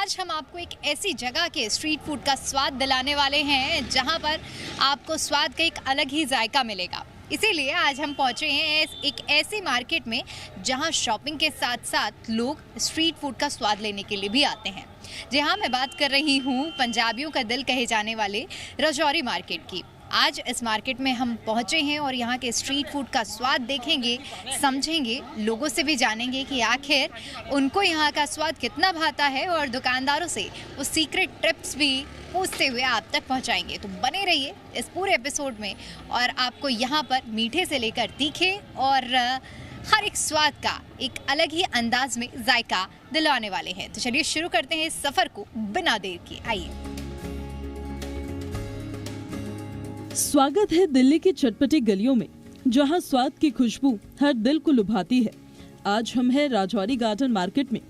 आज हम आपको एक ऐसी जगह के स्ट्रीट फूड का स्वाद दिलाने वाले हैं जहां पर आपको स्वाद का एक अलग ही जायका मिलेगा। इसीलिए आज हम पहुंचे हैं एक ऐसी मार्केट में जहां शॉपिंग के साथ साथ लोग स्ट्रीट फूड का स्वाद लेने के लिए भी आते हैं। जी हाँ, मैं बात कर रही हूं पंजाबियों का दिल कहे जाने वाले राजौरी मार्केट की। आज इस मार्केट में हम पहुंचे हैं और यहाँ के स्ट्रीट फूड का स्वाद देखेंगे, समझेंगे, लोगों से भी जानेंगे कि आखिर उनको यहाँ का स्वाद कितना भाता है और दुकानदारों से वो सीक्रेट टिप्स भी पूछते हुए आप तक पहुँचाएंगे। तो बने रहिए इस पूरे एपिसोड में और आपको यहाँ पर मीठे से लेकर तीखे और हर एक स्वाद का एक अलग ही अंदाज में जायका दिलवाने वाले हैं। तो चलिए शुरू करते हैं इस सफ़र को बिना देर के। आइए। स्वागत है दिल्ली की चटपटी गलियों में, जहां स्वाद की खुशबू हर दिल को लुभाती है। आज हम हैं राजौरी गार्डन मार्केट में,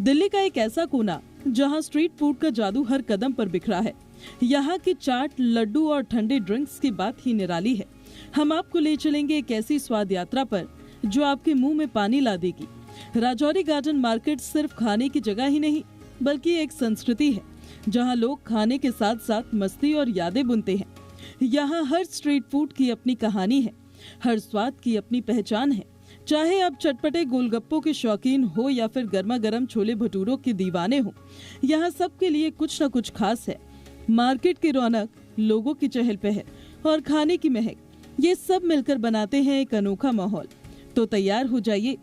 दिल्ली का एक ऐसा कोना जहां स्ट्रीट फूड का जादू हर कदम पर बिखरा है। यहां की चाट, लड्डू और ठंडे ड्रिंक्स की बात ही निराली है। हम आपको ले चलेंगे एक ऐसी स्वाद यात्रा पर जो आपके मुंह में पानी ला देगी। राजौरी गार्डन मार्केट सिर्फ खाने की जगह ही नहीं, बल्कि एक संस्कृति है जहाँ लोग खाने के साथ साथ मस्ती और यादें बुनते हैं। यहाँ हर स्ट्रीट फूड की अपनी कहानी है, हर स्वाद की अपनी पहचान है। चाहे आप चटपटे गोलगप्पों के शौकीन हो या फिर गर्मा गर्म छोले भटूरों के दीवाने हो, यहाँ सबके लिए कुछ न कुछ खास है। मार्केट की रौनक, लोगों की चहल पहल और खाने की महक, ये सब मिलकर बनाते हैं एक अनोखा माहौल। तो तैयार हो जाइए,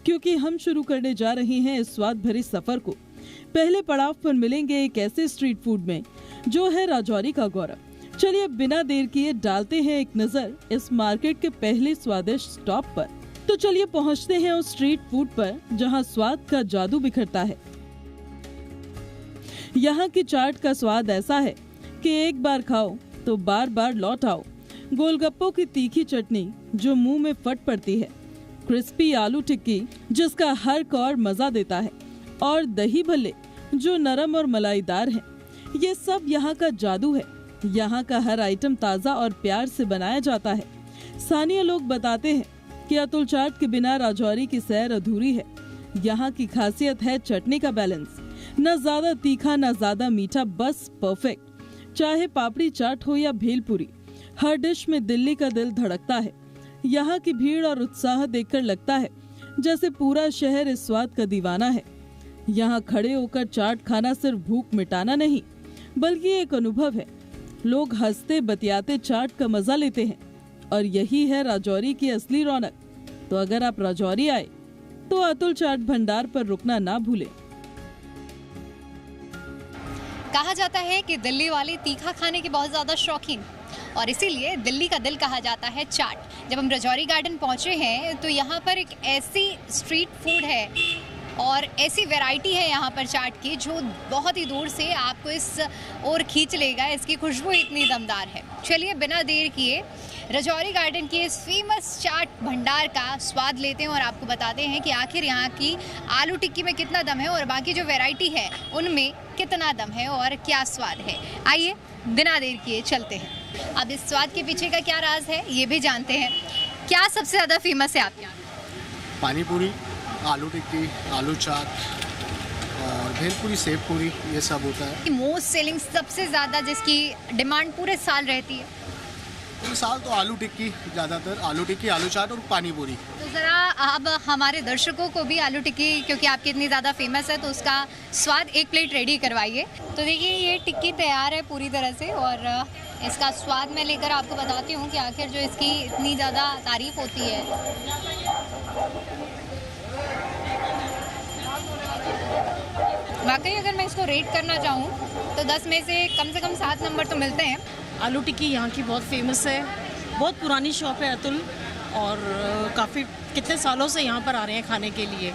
क्योंकि हम शुरू करने जा रहे हैं इस स्वाद भरे सफर को। पहले पड़ाव पर मिलेंगे एक ऐसे स्ट्रीट फूड में जो है राजौरी का गौरव। चलिए बिना देर किए डालते हैं एक नजर इस मार्केट के पहले स्वादिष्ट स्टॉप पर। तो चलिए पहुंचते हैं उस स्ट्रीट फूड पर जहां स्वाद का जादू बिखरता है। यहाँ की चाट का स्वाद ऐसा है कि एक बार खाओ तो बार बार लौट आओ। गोलगप्पों की तीखी चटनी जो मुंह में फट पड़ती है, क्रिस्पी आलू टिक्की जिसका हर कौर मजा देता है, और दही भल्ले जो नरम और मलाईदार है, ये सब यहाँ का जादू है। यहाँ का हर आइटम ताज़ा और प्यार से बनाया जाता है। स्थानीय लोग बताते हैं कि अतुल चाट के बिना राजौरी की सैर अधूरी है। यहाँ की खासियत है चटनी का बैलेंस, न ज्यादा तीखा न ज्यादा मीठा, बस परफेक्ट। चाहे पापड़ी चाट हो या भेलपुरी, हर डिश में दिल्ली का दिल धड़कता है। यहाँ की भीड़ और उत्साह देखकर लगता है जैसे पूरा शहर इस स्वाद का दीवाना है। यहाँ खड़े होकर चाट खाना सिर्फ भूख मिटाना नहीं, बल्कि एक अनुभव है। लोग हंसते बतियाते चाट का मजा लेते हैं और यही है राजौरी की असली रौनक। तो अगर आप राजौरी आए तो अतुल चाट भंडार पर रुकना ना भूलें। कहा जाता है कि दिल्ली वाले तीखा खाने के बहुत ज़्यादा शौकीन, और इसीलिए दिल्ली का दिल कहा जाता है चाट। जब हम राजौरी गार्डन पहुंचे हैं तो यहाँ पर एक ऐसी स्ट्रीट फूड है और ऐसी वैरायटी है यहाँ पर चाट की जो बहुत ही दूर से आपको इस ओर खींच लेगा। इसकी खुशबू इतनी दमदार है। चलिए बिना देर किए राजौरी गार्डन के इस फेमस चाट भंडार का स्वाद लेते हैं और आपको बताते हैं कि आखिर यहाँ की आलू टिक्की में कितना दम है और बाकी जो वैरायटी है उनमें कितना दम है और क्या स्वाद है। आइए बिना देर किए चलते हैं। अब इस स्वाद के पीछे का क्या राज है ये भी जानते हैं। क्या सबसे ज़्यादा फेमस है आपके यहाँ? पानी पूरी, आलू टिक्की, आलू चाट और भेलपुरी, सेव पूरी, ये सब होता है। मोस्ट सेलिंग सबसे ज़्यादा जिसकी डिमांड पूरे साल रहती है? पूरे साल तो आलू टिक्की ज़्यादातर, आलू टिक्की, आलू चाट और पानी पूरी। तो ज़रा अब हमारे दर्शकों को भी आलू टिक्की, क्योंकि आपकी इतनी ज़्यादा फेमस है, तो उसका स्वाद एक प्लेट रेडी करवाइए। तो देखिए ये टिक्की तैयार है पूरी तरह से और इसका स्वाद मैं लेकर आपको बताती हूँ कि आखिर जो इसकी इतनी ज़्यादा तारीफ होती है। वाकई अगर मैं इसको रेट करना चाहूँ तो 10 में से कम 7 नंबर तो मिलते हैं। आलू टिक्की यहाँ की बहुत फेमस है, बहुत पुरानी शॉप है अतुल, और काफ़ी कितने सालों से यहाँ पर आ रहे हैं खाने के लिए।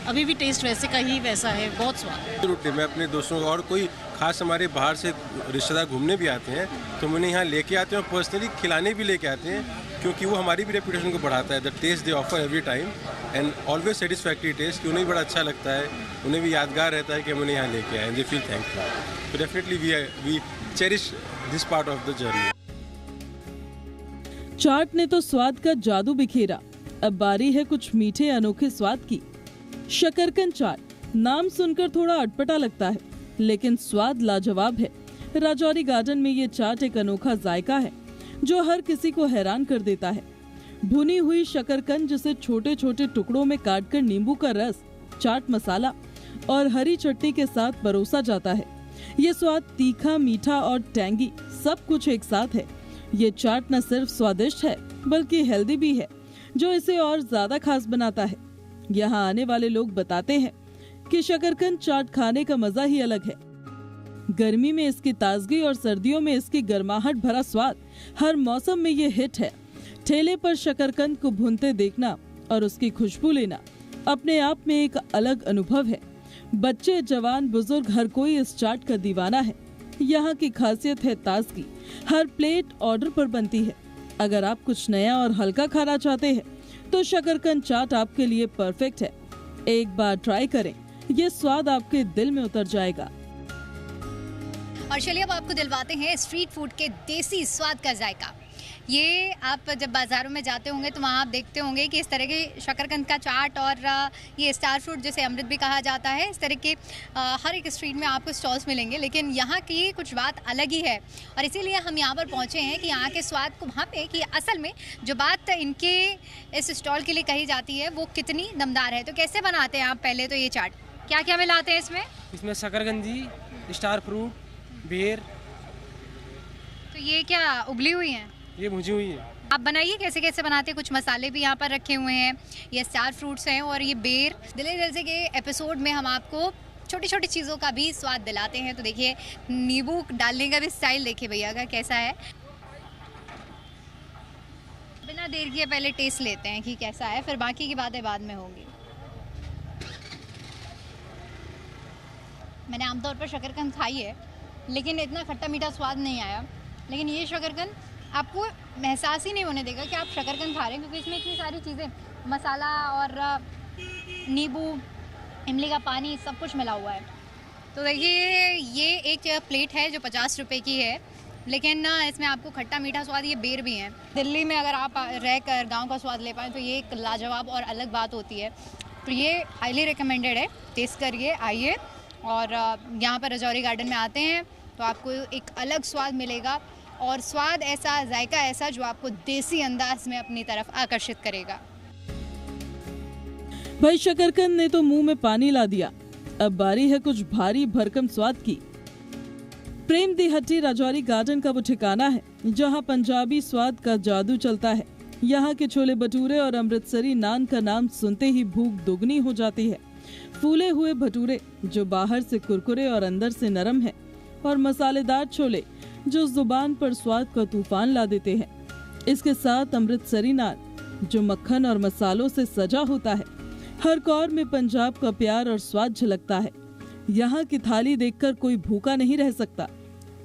अभी भी टेस्ट वैसे का ही वैसा है, बहुत स्वाद। मैं अपने दोस्तों को और कोई खास हमारे बाहर से रिश्तेदार घूमने भी आते हैं तो मैं उन्हें यहाँ लेके आते हैं और पर्सनली खिलाने भी लेके आते हैं, क्योंकि वो हमारी भी रेपुटेशन को बढ़ाता है। The taste they offer every time and always satisfactory taste, कि उन्हें भी बड़ा अच्छा लगता है, उन्हें भी यादगार रहता है कि हम उन्हें यहाँ लेके आए, दे फील थैंकफुल। तो definitely we cherish this part of the journey. चाट ने तो स्वाद का जादू बिखेरा, अब बारी है कुछ मीठे अनोखे स्वाद की। शकरकंद चाट नाम सुनकर थोड़ा अटपटा लगता है, लेकिन स्वाद लाजवाब है। राजौरी गार्डन में ये चाट एक अनोखा जायका है जो हर किसी को हैरान कर देता है। भुनी हुई शकरकंद जिसे छोटे छोटे टुकड़ों में काटकर नींबू का रस, चाट मसाला और हरी चटनी के साथ परोसा जाता है। ये स्वाद तीखा, मीठा और टैंगी सब कुछ एक साथ है। ये चाट न सिर्फ स्वादिष्ट है बल्कि हेल्दी भी है, जो इसे और ज्यादा खास बनाता है। यहाँ आने वाले लोग बताते हैं कि शकरकंद चाट खाने का मजा ही अलग है। गर्मी में इसकी ताजगी और सर्दियों में इसकी गर्माहट भरा स्वाद, हर मौसम में ये हिट है। ठेले पर शकरकंद को भूनते देखना और उसकी खुशबू लेना अपने आप में एक अलग अनुभव है। बच्चे, जवान, बुजुर्ग हर कोई इस चाट का दीवाना है। यहाँ की खासियत है ताजगी। हर प्लेट ऑर्डर पर बनती है। अगर आप कुछ नया और हल्का खाना चाहते हैं तो शकरकंद चाट आपके लिए परफेक्ट है। एक बार ट्राई करें, ये स्वाद आपके दिल में उतर जाएगा। और चलिए अब आपको दिलवाते हैं स्ट्रीट फूड के देसी स्वाद का जायका। ये आप जब बाज़ारों में जाते होंगे तो वहाँ आप देखते होंगे कि इस तरह के शकरकंद का चाट और ये स्टार फ्रूट जिसे अमृत भी कहा जाता है, इस तरह के हर एक स्ट्रीट में आपको स्टॉल्स मिलेंगे। लेकिन यहाँ की कुछ बात अलग ही है और इसीलिए हम यहाँ पर पहुँचे हैं कि यहाँ के स्वाद को वहाँ पे कि असल में जो बात इनके इस स्टॉल के लिए कही जाती है वो कितनी दमदार है। तो कैसे बनाते हैं आप पहले तो ये चाट, क्या क्या मिलाते हैं इसमें? इसमें शकरकंदी, स्टार फ्रूट, बेर। तो ये क्या उबली हुई हैं? ये भुजी हुई है। आप बनाइए कैसे कैसे बनाते हैं। कुछ मसाले भी यहाँ पर रखे हुए हैं, ये स्टार फ्रूट्स हैं और ये बेर। दिल्ली जलसे के एपिसोड में हम आपको छोटी छोटी चीज़ों का भी स्वाद दिलाते हैं। तो देखिए नींबू डालने का भी स्टाइल देखिए भैया का कैसा है। बिना देर किए पहले टेस्ट लेते हैं कि कैसा है, फिर बाकी की बातें बाद में होंगी। मैंने आमतौर पर शकरकंद खाई है लेकिन इतना खट्टा मीठा स्वाद नहीं आया। लेकिन ये शकरकंद आपको एहसास ही नहीं होने देगा कि आप शकरकंद खा रहे हैं, क्योंकि इसमें इतनी सारी चीज़ें, मसाला और नींबू, इमली का पानी, सब कुछ मिला हुआ है। तो देखिए ये एक प्लेट है जो 50 रुपए की है, लेकिन इसमें आपको खट्टा मीठा स्वाद, ये बेर भी हैं। दिल्ली में अगर आप रहकर गांव का स्वाद ले पाएँ तो ये एक लाजवाब और अलग बात होती है। तो ये हाईली रिकमेंडेड है, टेस्ट करिए, आइए। और यहाँ पर राजौरी गार्डन में आते हैं तो आपको एक अलग स्वाद मिलेगा और स्वाद ऐसा, जायका ऐसा जो आपको देसी अंदाज में अपनी तरफ आकर्षित करेगा। भाई शकरकंद ने तो मुंह में पानी ला दिया, अब बारी है कुछ भारी भरकम स्वाद की। प्रेम दी हट्टी राजौरी गार्डन का वो ठिकाना है जहां पंजाबी स्वाद का जादू चलता है। यहाँ के छोले भटूरे और अमृतसरी नान का नाम सुनते ही भूख दोगुनी हो जाती है। फूले हुए भटूरे जो बाहर से कुरकुरे और अंदर से नरम है, और मसालेदार छोले जो जुबान पर स्वाद का तूफान ला देते हैं। इसके साथ अमृतसरी नान जो मक्खन और मसालों से सजा होता है। हर कौर में पंजाब का प्यार और स्वाद झलकता है। यहाँ की थाली देखकर कोई भूखा नहीं रह सकता।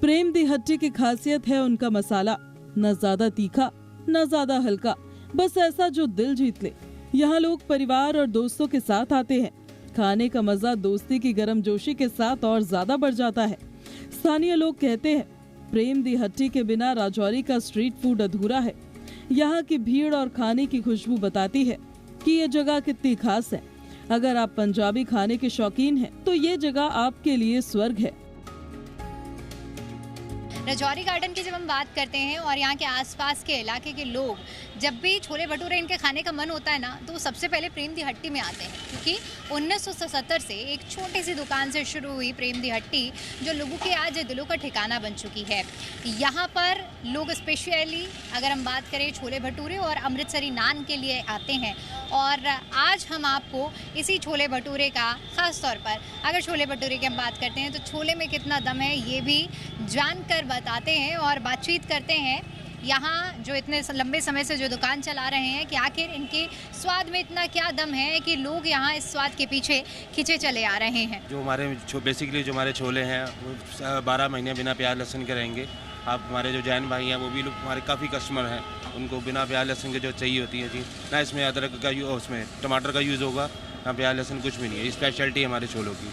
प्रेम दी हट्टी की खासियत है उनका मसाला, न ज्यादा तीखा न ज्यादा हल्का, बस ऐसा जो दिल जीत ले। यहाँ लोग परिवार और दोस्तों के साथ आते हैं। खाने का मजा दोस्ती की गर्मजोशी के साथ और ज्यादा बढ़ जाता है। स्थानीय लोग कहते हैं प्रेम दी हट्टी के बिना राजौरी का स्ट्रीट फूड अधूरा है। यहाँ की भीड़ और खाने की खुशबू बताती है कि ये जगह कितनी खास है। अगर आप पंजाबी खाने के शौकीन हैं, तो ये जगह आपके लिए स्वर्ग है। राजौरी गार्डन की जब हम बात करते हैं और यहाँ के आसपास के इलाके के लोग जब भी छोले भटूरे इनके खाने का मन होता है ना, तो सबसे पहले प्रेम दी हट्टी में आते हैं, क्योंकि 1977 से एक छोटी सी दुकान से शुरू हुई प्रेम दी हट्टी जो लोगों के आज दिलों का ठिकाना बन चुकी है। यहाँ पर लोग स्पेशली अगर हम बात करें छोले भटूरे और अमृतसरी नान के लिए आते हैं। और आज हम आपको इसी छोले भटूरे का, ख़ास तौर पर अगर छोले भटूरे की हम बात करते हैं तो छोले में कितना दम है ये भी जानकर बताते हैं और बातचीत करते हैं यहाँ जो इतने लंबे समय से जो दुकान चला रहे हैं कि आखिर इनके स्वाद में इतना क्या दम है कि लोग यहाँ इस स्वाद के पीछे खिंचे चले आ रहे हैं। जो हमारे बेसिकली जो हमारे छोले हैं वो 12 महीने बिना प्याज लहसुन के रहेंगे। आप हमारे जो जैन भाई हैं वो भी लोग हमारे काफ़ी कस्टमर हैं, उनको बिना प्याज लहसुन के जो चाहिए होती है जी, ना इसमें अदरक का उसमें टमाटर का यूज़ होगा, ना प्याज लहसुन, कुछ भी नहीं है। स्पेशलिटी है हमारे छोलों की।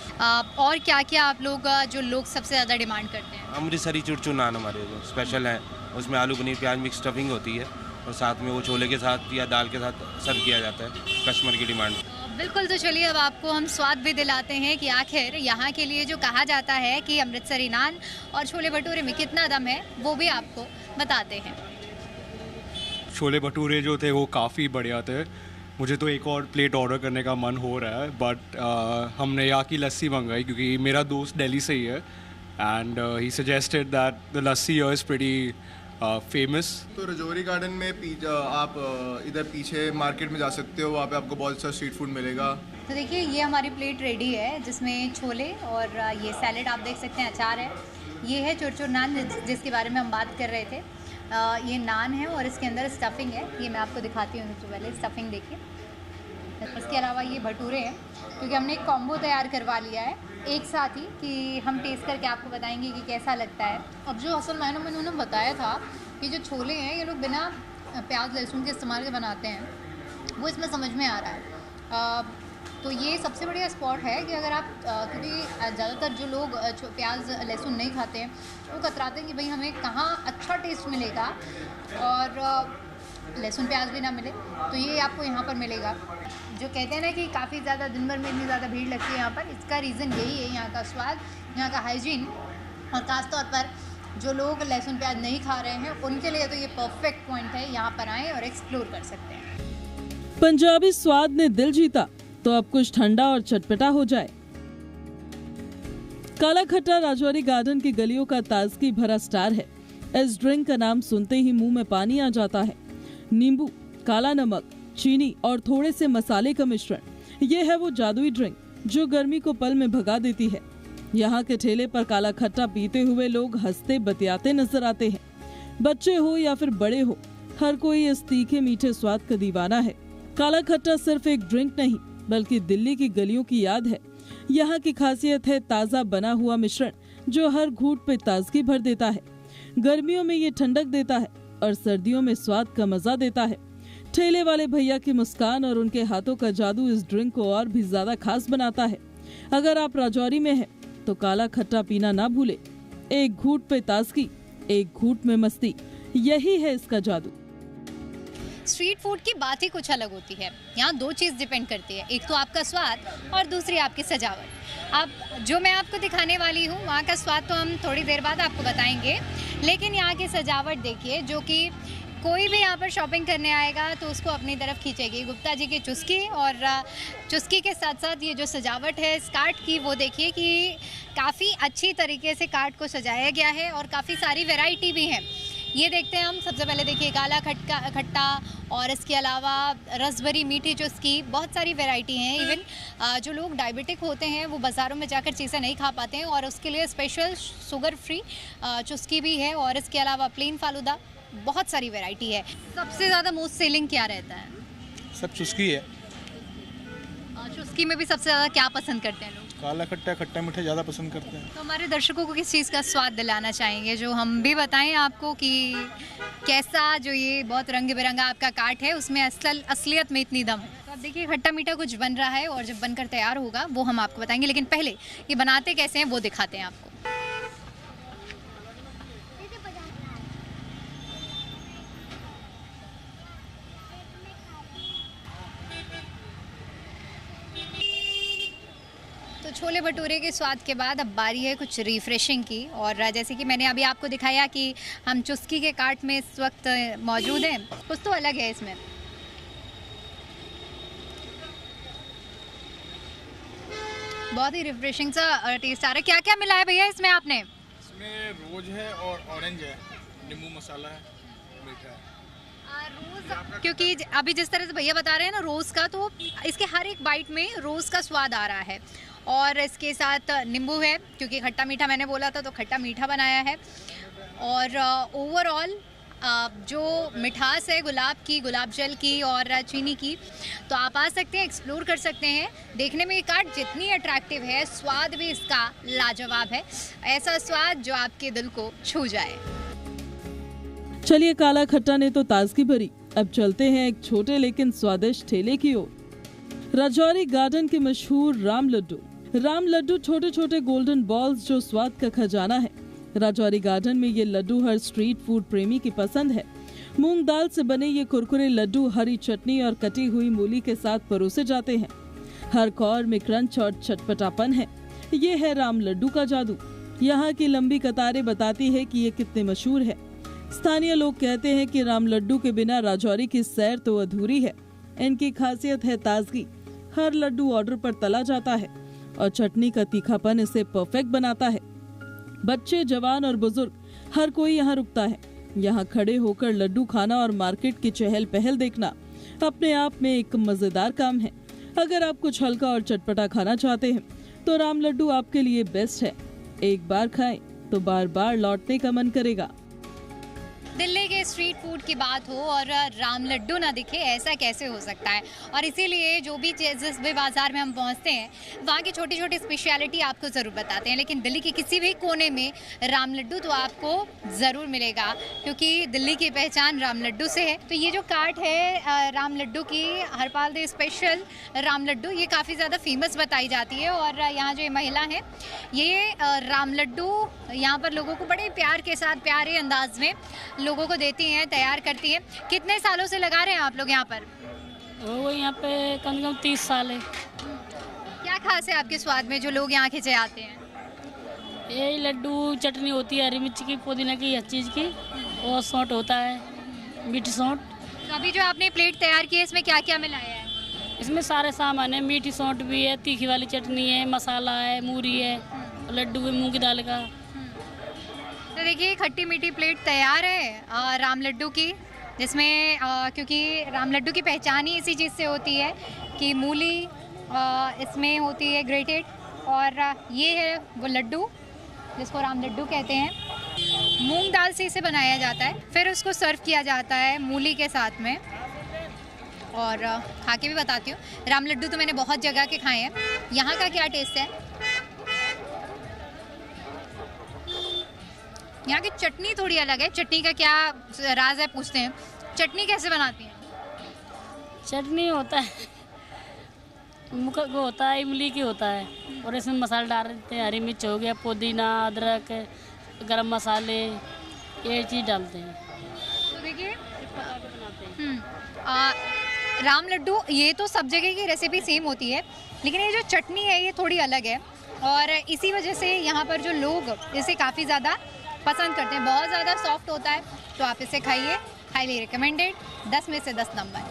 और क्या क्या आप लोग जो लोग सबसे ज़्यादा डिमांड करते हैं? अमृतसरी चुरचुर नान हमारे जो स्पेशल हैं, उसमें आलू पनीर प्याज मिक्स स्टफिंग होती है और साथ में वो छोले के साथ या दाल के साथ सर्व किया जाता है। कस्टमर की डिमांड। बिल्कुल, तो चलिए अब आपको हम स्वाद भी दिलाते हैं कि आखिर यहाँ के लिए जो कहा जाता है कि अमृतसरी नान और छोले भटूरे में कितना दम है, वो भी आपको बताते हैं। छोले भटूरे जो थे वो काफ़ी बढ़िया थे। मुझे तो एक और प्लेट ऑर्डर करने का मन हो रहा है, बट हमने यहाँ की लस्सी मंगाई क्योंकि मेरा दोस्त दिल्ली से ही है and he suggested that the lassi here is pretty famous. तो रजौरी गार्डन में आप इधर पीछे मार्केट में जा सकते हो, वहाँ पे आपको बहुत सा स्ट्रीट फूड मिलेगा। तो देखिए ये हमारी प्लेट रेडी है जिसमें छोले और ये सैलेड आप देख सकते हैं, अचार है, ये है चुरचुर नान जिसके बारे में हम बात कर रहे थे। ये नान है और इसके अंदर स्टफिंग है, ये मैं आपको दिखाती हूँ। सबसे पहले स्टफिंग देखिए। इसके अलावा ये भटूरे हैं क्योंकि हमने एक कॉम्बो तैयार करवा लिया है एक साथ ही कि हम टेस्ट करके आपको बताएंगे कि कैसा लगता है। अब जो असल मायनों में उन्होंने बताया था कि जो छोले हैं ये लोग बिना प्याज लहसुन के इस्तेमाल के बनाते हैं, वो इसमें समझ में आ रहा है। तो ये सबसे बढ़िया स्पॉट है कि अगर आप क्योंकि ज़्यादातर जो लोग प्याज लहसुन नहीं खाते हैं वो कतराते हैं कि भाई हमें कहाँ अच्छा टेस्ट मिलेगा और लहसुन प्याज भी ना मिले, तो ये आपको यहाँ पर मिलेगा। जो कहते हैं ना कि काफ़ी ज़्यादा दिन भर में इतनी ज़्यादा भीड़ लगती है यहाँ पर, इसका रीज़न यही है, यहाँ का स्वाद, यहाँ का हाइजीन और ख़ास तौर पर जो लोग लहसुन प्याज नहीं खा रहे हैं उनके लिए तो ये परफेक्ट पॉइंट है। यहाँ पर आएँ और एक्सप्लोर कर सकते हैं। पंजाबी स्वाद ने दिल जीता तो अब कुछ ठंडा और चटपटा हो जाए। काला खट्टा राजौरी गार्डन की गलियों का ताजगी भरा स्टार है। इस ड्रिंक का नाम सुनते ही मुंह में पानी आ जाता है। नींबू, काला नमक, चीनी और थोड़े से मसाले का मिश्रण, ये है वो जादुई ड्रिंक जो गर्मी को पल में भगा देती है। यहाँ के ठेले पर काला खट्टा पीते हुए लोग हंसते बतियाते नजर आते हैं। बच्चे हो या फिर बड़े हो, हर कोई इस तीखे मीठे स्वाद का दीवाना है। काला खट्टा सिर्फ एक ड्रिंक नहीं बल्कि दिल्ली की गलियों की याद है। यहाँ की खासियत है ताज़ा बना हुआ मिश्रण जो हर घूंट पे ताजगी भर देता है। गर्मियों में ये ठंडक देता है और सर्दियों में स्वाद का मजा देता है। ठेले वाले भैया की मुस्कान और उनके हाथों का जादू इस ड्रिंक को और भी ज्यादा खास बनाता है। अगर आप राजौरी में हैं तो काला खट्टा पीना ना भूले। एक घूंट पे ताजगी, एक घूंट में मस्ती, यही है इसका जादू। स्ट्रीट फूड की बात ही कुछ अलग होती है। यहाँ दो चीज़ डिपेंड करती है, एक तो आपका स्वाद और दूसरी आपकी सजावट। अब जो मैं आपको दिखाने वाली हूँ वहाँ का स्वाद तो हम थोड़ी देर बाद आपको बताएंगे, लेकिन यहाँ की सजावट देखिए, जो कि कोई भी यहाँ पर शॉपिंग करने आएगा तो उसको अपनी तरफ खींचेगी। गुप्ता जी की चुस्की, और चुस्की के साथ साथ ये जो सजावट है इस कार्ट की, वो देखिए कि काफ़ी अच्छी तरीके से कार्ट को सजाया गया है और काफ़ी सारी वैरायटी भी है। ये देखते हैं हम। सबसे पहले देखिए काला खट्टा और इसके अलावा रसभरी मीठी चुस्की, बहुत सारी वैरायटी हैं। इवन जो लोग डायबिटिक होते हैं वो बाज़ारों में जाकर चीज़ें नहीं खा पाते हैं और उसके लिए स्पेशल शुगर फ्री चुस्की भी है। और इसके अलावा प्लेन फालूदा, बहुत सारी वैरायटी है। सबसे ज़्यादा मोस्ट सेलिंग क्या रहता है? सब चुस्की है। चुस्की में भी सबसे ज़्यादा क्या पसंद करते हैं लोग? काला खट्टा, खट्टा मीठा ज़्यादा पसंद करते हैं। तो हमारे दर्शकों को किस चीज़ का स्वाद दिलाना चाहेंगे, जो हम भी बताएं आपको कि कैसा जो ये बहुत रंग बिरंगा आपका कार्ट है उसमें असलियत में इतनी दम है। तो अब देखिए खट्टा मीठा कुछ बन रहा है और जब बनकर तैयार होगा वो हम आपको बताएंगे, लेकिन पहले ये बनाते कैसे हैं वो दिखाते हैं आपको। छोले भटूरे के स्वाद के बाद अब बारी है कुछ रिफ्रेशिंग की। और जैसे कि मैंने अभी आपको दिखाया कि हम चुस्की के कार्ट में इस वक्त मौजूद हैं, कुछ तो अलग है इसमें। बहुत ही रिफ्रेशिंग सा टेस्ट आ रहा है। क्या क्या मिला है भैया इसमें आपने? इसमें रोज है और ऑरेंज है, नींबू मसाला है, मीठा है। रोज़, क्योंकि अभी जिस तरह से भैया बता रहे हैं ना रोज़ का, तो इसके हर एक बाइट में रोज़ का स्वाद आ रहा है। और इसके साथ नींबू है, क्योंकि खट्टा मीठा मैंने बोला था तो खट्टा मीठा बनाया है। और ओवरऑल जो मिठास है गुलाब की, गुलाब जल की और चीनी की, तो आप आ सकते हैं, एक्सप्लोर कर सकते हैं। देखने में ये कार्ट जितनी अट्रैक्टिव है, स्वाद भी इसका लाजवाब है। ऐसा स्वाद जो आपके दिल को छू जाए। चलिए, काला खट्टा ने तो ताजगी भरी, अब चलते हैं एक छोटे लेकिन स्वादिष्ट ठेले की ओर। राजौरी गार्डन के मशहूर राम लड्डू छोटे छोटे गोल्डन बॉल्स जो स्वाद का खजाना है। राजौरी गार्डन में ये लड्डू हर स्ट्रीट फूड प्रेमी की पसंद है। मूंग दाल से बने ये कुरकुरे लड्डू हरी चटनी और कटी हुई मूली के साथ परोसे जाते हैं। हर कौर में क्रंच और चटपटापन है। ये है राम लड्डू का जादू। यहाँ की लंबी कतारें बताती है कि ये कितने मशहूर है। स्थानीय लोग कहते हैं कि राम लड्डू के बिना राजौरी की सैर तो अधूरी है। इनकी खासियत है ताजगी। हर लड्डू ऑर्डर पर तला जाता है और चटनी का तीखापन इसे परफेक्ट बनाता है। बच्चे, जवान और बुजुर्ग हर कोई यहाँ रुकता है। यहाँ खड़े होकर लड्डू खाना और मार्केट की चहल पहल देखना अपने आप में एक मजेदार काम है। अगर आप कुछ हल्का और चटपटा खाना चाहते हैं तो राम लड्डू आपके लिए बेस्ट है। एक बार खाएं तो बार बार लौटने का मन करेगा। दिल्ली के स्ट्रीट फूड की बात हो और राम लड्डू ना दिखे, ऐसा कैसे हो सकता है। और इसीलिए जो भी जिस भी बाज़ार में हम पहुंचते हैं वहाँ की छोटी छोटी स्पेशलिटी आपको ज़रूर बताते हैं। लेकिन दिल्ली के किसी भी कोने में राम लड्डू तो आपको ज़रूर मिलेगा, क्योंकि दिल्ली की पहचान राम लड्डू से है। तो ये जो कार्ट है राम लड्डू की, हरपाल दे स्पेशल राम लड्डू, ये काफ़ी ज़्यादा फेमस बताई जाती है। और यहाँ जो ये महिला है, ये राम लड्डू यहाँ पर लोगों को बड़े प्यार के साथ, प्यारे अंदाज में लोगों को देती हैं, तैयार करती हैं। कितने सालों से लगा रहे हैं आप लोग यहाँ पर? वो यहाँ पे कम से कम 30 साल है। क्या खास है आपके स्वाद में जो लोग यहाँ खिंचे आते हैं? यही लड्डू, चटनी होती है हरी मिर्च की, पुदीना की, हर चीज़ की, और सौंठ होता है, मीठी सौंठ। तो अभी जो आपने प्लेट तैयार की है, इसमें क्या क्या मिलाया है? इसमें सारे सामान है। मीठी सौंठ भी है, तीखी वाली चटनी है, मसाला है, मूरी है, लड्डू है मूंग की दाल का। तो देखिए, खट्टी मीठी प्लेट तैयार है राम लड्डू की, जिसमें क्योंकि राम लड्डू की पहचान ही इसी चीज़ से होती है कि मूली इसमें होती है ग्रेटेड, और ये है वो लड्डू जिसको राम लड्डू कहते हैं। मूंग दाल से इसे बनाया जाता है, फिर उसको सर्व किया जाता है मूली के साथ में। और खा के भी बताती हूँ। राम लड्डू तो मैंने बहुत जगह के खाए हैं, यहाँ का क्या टेस्ट है? यहाँ की चटनी थोड़ी अलग है। चटनी का क्या राज है पूछते हैं। चटनी कैसे बनाती हैं? चटनी होता है वो होता है इमली की होता है, और इसमें मसाले डाल देते हैं। हरी मिर्च हो गया, पुदीना, अदरक, गरम मसाले, ये चीज़ डालते हैं। तो देखिए, राम लड्डू ये तो सब जगह की रेसिपी सेम होती है, लेकिन ये जो चटनी है ये थोड़ी अलग है। और इसी वजह से यहाँ पर जो लोग इसे काफ़ी ज़्यादा पसंद करते हैं। बहुत ज़्यादा सॉफ्ट होता है, तो आप इसे खाइए। हाईली रिकमेंडेड, 10 में से 10 नंबर।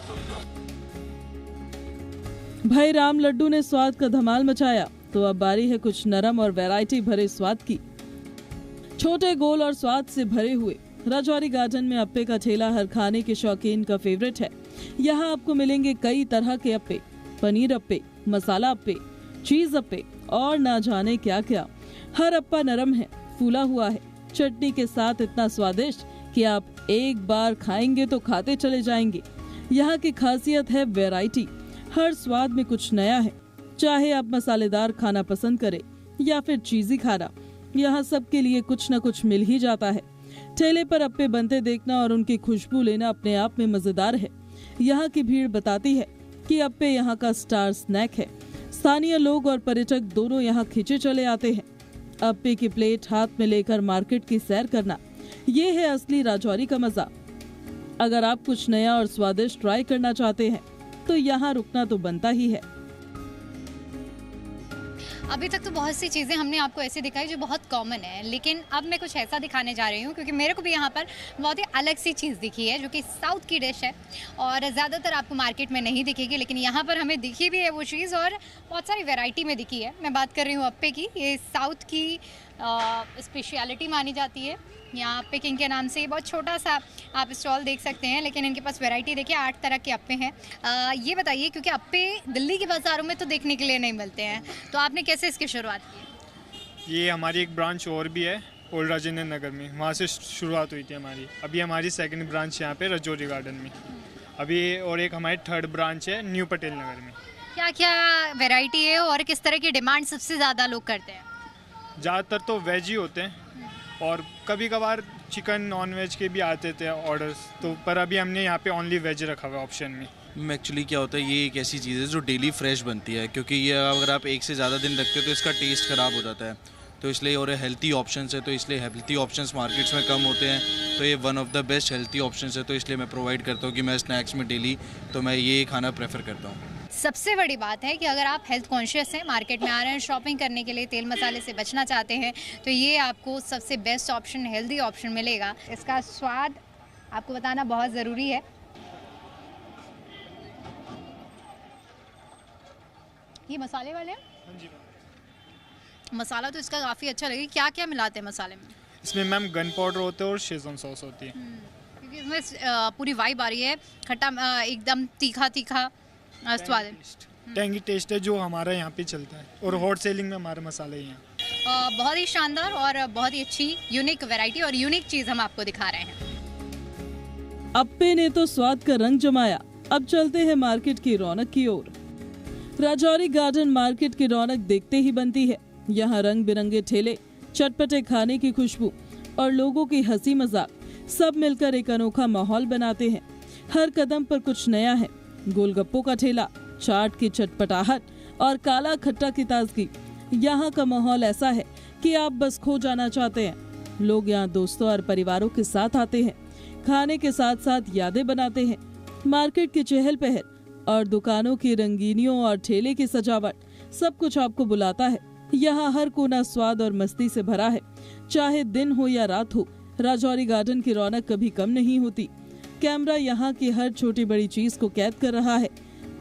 भाई राम लड्डू ने स्वाद का धमाल मचाया, तो अब बारी है कुछ नरम और वैरायटी भरे स्वाद की। छोटे, गोल और स्वाद से भरे हुए राजौरी गार्डन में अप्पे का ठेला हर खाने के शौकीन का फेवरेट है। यहाँ आपको मिलेंगे कई तरह के अप्पे, पनीर अप्पे, मसाला अप्पे, चीज अप्पे और ना जाने क्या क्या। हर अप्पा नरम है, फूला हुआ है, चटनी के साथ इतना स्वादिष्ट कि आप एक बार खाएंगे तो खाते चले जाएंगे। यहाँ की खासियत है वैरायटी। हर स्वाद में कुछ नया है। चाहे आप मसालेदार खाना पसंद करें या फिर चीजी खाना, यहाँ सबके लिए कुछ न कुछ मिल ही जाता है। ठेले पर अप्पे बनते देखना और उनकी खुशबू लेना अपने आप में मजेदार है। यहाँ की भीड़ बताती है कि अप्पे यहाँ का स्टार स्नैक है। स्थानीय लोग और पर्यटक दोनों यहाँ खींचे चले आते हैं। अप्पे की प्लेट हाथ में लेकर मार्केट की सैर करना, ये है असली राजौरी का मजा। अगर आप कुछ नया और स्वादिष्ट ट्राई करना चाहते हैं तो यहाँ रुकना तो बनता ही है। अभी तक तो बहुत सी चीज़ें हमने आपको ऐसे दिखाई जो बहुत कॉमन है, लेकिन अब मैं कुछ ऐसा दिखाने जा रही हूँ क्योंकि मेरे को भी यहाँ पर बहुत ही अलग सी चीज़ दिखी है जो कि साउथ की डिश है और ज़्यादातर आपको मार्केट में नहीं दिखेगी, लेकिन यहाँ पर हमें दिखी भी है वो चीज़ और बहुत सारी वैरायटी में दिखी है। मैं बात कर रही हूँ अप्पे की। ये साउथ की स्पेशलिटी मानी जाती है। यहाँ अप्पे किंग के नाम से बहुत छोटा सा आप स्टॉल देख सकते हैं, लेकिन इनके पास वैरायटी देखिए 8 तरह के अप्पे हैं। ये बताइए, क्योंकि अप्पे दिल्ली के बाज़ारों में तो देखने के लिए नहीं मिलते हैं, तो आपने कैसे इसकी शुरुआत की? ये हमारी एक ब्रांच और भी है ओल्ड राजेंद्र नगर में, वहाँ से शुरुआत हुई थी हमारी। अभी हमारी सेकंड ब्रांच यहाँ पे राजौरी गार्डन में अभी, और एक हमारी थर्ड ब्रांच है न्यू पटेल नगर में। क्या क्या वैरायटी है और किस तरह की डिमांड सबसे ज़्यादा लोग करते हैं? ज़्यादातर तो वेज ही होते हैं और कभी कभार चिकन नॉन वेज के भी आते थे ऑर्डर्स, तो पर अभी हमने यहाँ पे ओनली वेज रखा हुआ ऑप्शन में। एक्चुअली क्या होता है, ये एक ऐसी चीज़ है जो डेली फ्रेश बनती है, क्योंकि ये अगर आप एक से ज़्यादा दिन रखते हो तो इसका टेस्ट ख़राब हो जाता है, तो इसलिए। और हेल्थी ऑप्शंस है, तो इसलिए हेल्थी ऑप्शंस मार्केट्स में कम होते हैं, तो ये one of the best healthy options है, तो इसलिए मैं प्रोवाइड करता हूँ कि मैं स्नैक्स में डेली तो मैं ये खाना प्रेफर करता हूँ। सबसे बड़ी बात है कि अगर आप हेल्थ कॉन्शियस हैं, मार्केट में आ रहे हैं शॉपिंग करने के लिए, तेल मसाले से बचना चाहते हैं, तो ये आपको सबसे बेस्ट ऑप्शन, हेल्दी ऑप्शन मिलेगा। इसका स्वाद आपको बताना बहुत ज़रूरी है। ये मसाले वाले हैं? हाँ जी। मसाला तो इसका काफ़ी अच्छा लगे। क्या क्या मिलाते हैं मसाले में? इसमें मैम गन पाउडर होते हैं और शेजवान सॉस होती है। क्योंकि इसमें पूरी वाइब आ रही है, खट्टा एकदम तीखा तीखा स्वाद है, टेंगी टेस्ट है जो हमारा यहाँ पे चलता है और हॉट सेलिंग में हमारे मसाले यहाँ। बहुत ही शानदार और बहुत ही अच्छी यूनिक वैरायटी और यूनिक चीज़ हम आपको दिखा रहे हैं। अप्पे ने तो स्वाद का रंग जमाया, अब चलते हैं मार्केट की रौनक की ओर। राजौरी गार्डन मार्केट की रौनक देखते ही बनती है। यहाँ रंग बिरंगे ठेले, चटपटे खाने की खुशबू और लोगों की हंसी मजाक सब मिलकर एक अनोखा माहौल बनाते हैं। हर कदम पर कुछ नया है। गोलगप्पों का ठेला, चाट की चटपटाहट और काला खट्टा की ताजगी। यहाँ का माहौल ऐसा है कि आप बस खो जाना चाहते हैं। लोग यहाँ दोस्तों और परिवारों के साथ आते हैं, खाने के साथ साथ यादें बनाते हैं। मार्केट की चहल पहल और दुकानों की रंगीनियों और ठेले की सजावट सब कुछ आपको बुलाता है। यहाँ हर कोना स्वाद और मस्ती से भरा है। चाहे दिन हो या रात हो, राजौरी गार्डन की रौनक कभी कम नहीं होती। कैमरा यहाँ की हर छोटी बड़ी चीज को कैद कर रहा है।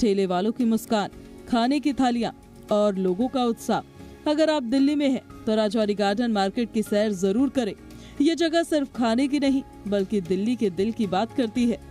ठेले वालों की मुस्कान, खाने की थालियाँ और लोगों का उत्साह। अगर आप दिल्ली में हैं, तो राजौरी गार्डन मार्केट की सैर जरूर करें। ये जगह सिर्फ खाने की नहीं, बल्कि दिल्ली के दिल की बात करती है।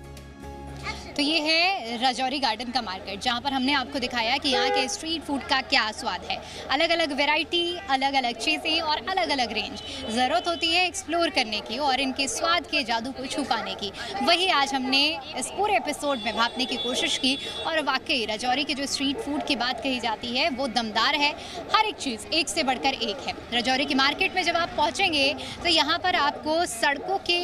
तो ये है राजौरी गार्डन का मार्केट, जहाँ पर हमने आपको दिखाया कि यहाँ के स्ट्रीट फूड का क्या स्वाद है। अलग अलग वैरायटी, अलग अलग चीज़ें और अलग अलग रेंज। ज़रूरत होती है एक्सप्लोर करने की और इनके स्वाद के जादू को छू पाने की। वही आज हमने इस पूरे एपिसोड में भांपने की कोशिश की और वाकई राजौरी के जो स्ट्रीट फूड की बात कही जाती है वो दमदार है। हर एक चीज़ एक से बढ़कर एक है। राजौरी की मार्केट में जब आप पहुँचेंगे तो यहाँ पर आपको सड़कों के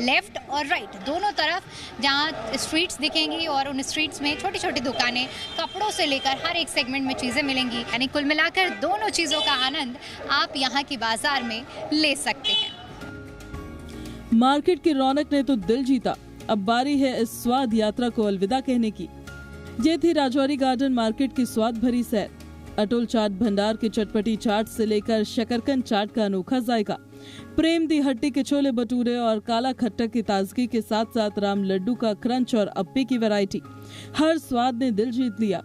लेफ्ट और राइट दोनों तरफ जहाँ स्ट्रीट्स दिखेंगी और उन स्ट्रीट्स में छोटी छोटी दुकानें, कपड़ों से लेकर हर एक सेगमेंट में चीज़ें मिलेंगी। यानी कुल मिलाकर दोनों चीज़ों का आनंद आप यहाँ की बाजार में ले सकते हैं। मार्केट की रौनक ने तो दिल जीता, अब बारी है इस स्वाद यात्रा को अलविदा कहने की। ये थी राजौरी गार्डन मार्केट की स्वाद भरी सैर। अटुल चाट भंडार की चटपटी चाट से लेकर शकरकंद चाट का अनोखा जायका, प्रेम दी हट्टी के छोले भटूरे और काला खट्टा की ताजगी के साथ साथ राम लड्डू का क्रंच और अप्पे की वैरायटी, हर स्वाद ने दिल जीत लिया।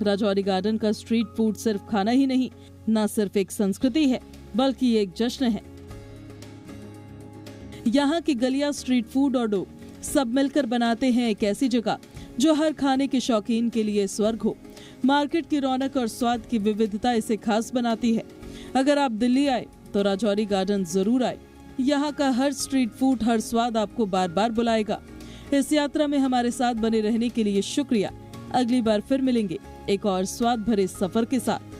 राजौरी गार्डन का स्ट्रीट फूड सिर्फ खाना ही नहीं, न सिर्फ एक संस्कृति है, बल्कि एक जश्न है। यहाँ की गलियां, स्ट्रीट फूड और डो सब मिलकर बनाते हैं एक ऐसी जगह जो हर खाने के शौकीन के लिए स्वर्ग हो। मार्केट की रौनक और स्वाद की विविधता इसे खास बनाती है। अगर आप दिल्ली आए तो राजौरी गार्डन जरूर आए। यहाँ का हर स्ट्रीट फूड, हर स्वाद आपको बार बार बुलाएगा। इस यात्रा में हमारे साथ बने रहने के लिए शुक्रिया। अगली बार फिर मिलेंगे एक और स्वाद भरे सफर के साथ।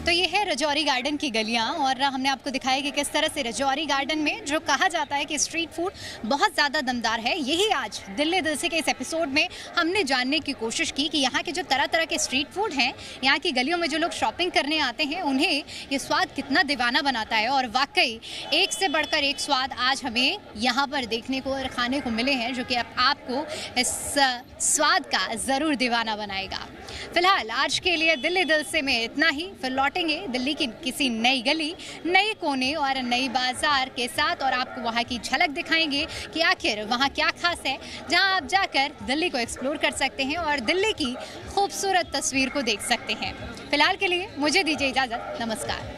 तो ये है राजौरी गार्डन की गलियां और हमने आपको दिखाया कि किस तरह से राजौरी गार्डन में जो कहा जाता है कि स्ट्रीट फूड बहुत ज़्यादा दमदार है, यही आज दिल्ली दिल से के इस एपिसोड में हमने जानने की कोशिश की कि यहाँ के जो तरह तरह के स्ट्रीट फूड हैं, यहाँ की गलियों में जो लोग शॉपिंग करने आते हैं, उन्हें ये स्वाद कितना दीवाना बनाता है। और वाकई एक से बढ़कर एक स्वाद आज हमें यहाँ पर देखने को और खाने को मिले हैं, जो कि आपको इस स्वाद का ज़रूर दीवाना बनाएगा। फिलहाल आज के लिए दिल्ली दिल से में इतना ही। फिर लौटेंगे दिल्ली की किसी नई गली, नए कोने और नई बाजार के साथ और आपको वहाँ की झलक दिखाएंगे कि आखिर वहाँ क्या खास है, जहाँ आप जाकर दिल्ली को एक्सप्लोर कर सकते हैं और दिल्ली की खूबसूरत तस्वीर को देख सकते हैं। फिलहाल के लिए मुझे दीजिए इजाज़त। नमस्कार।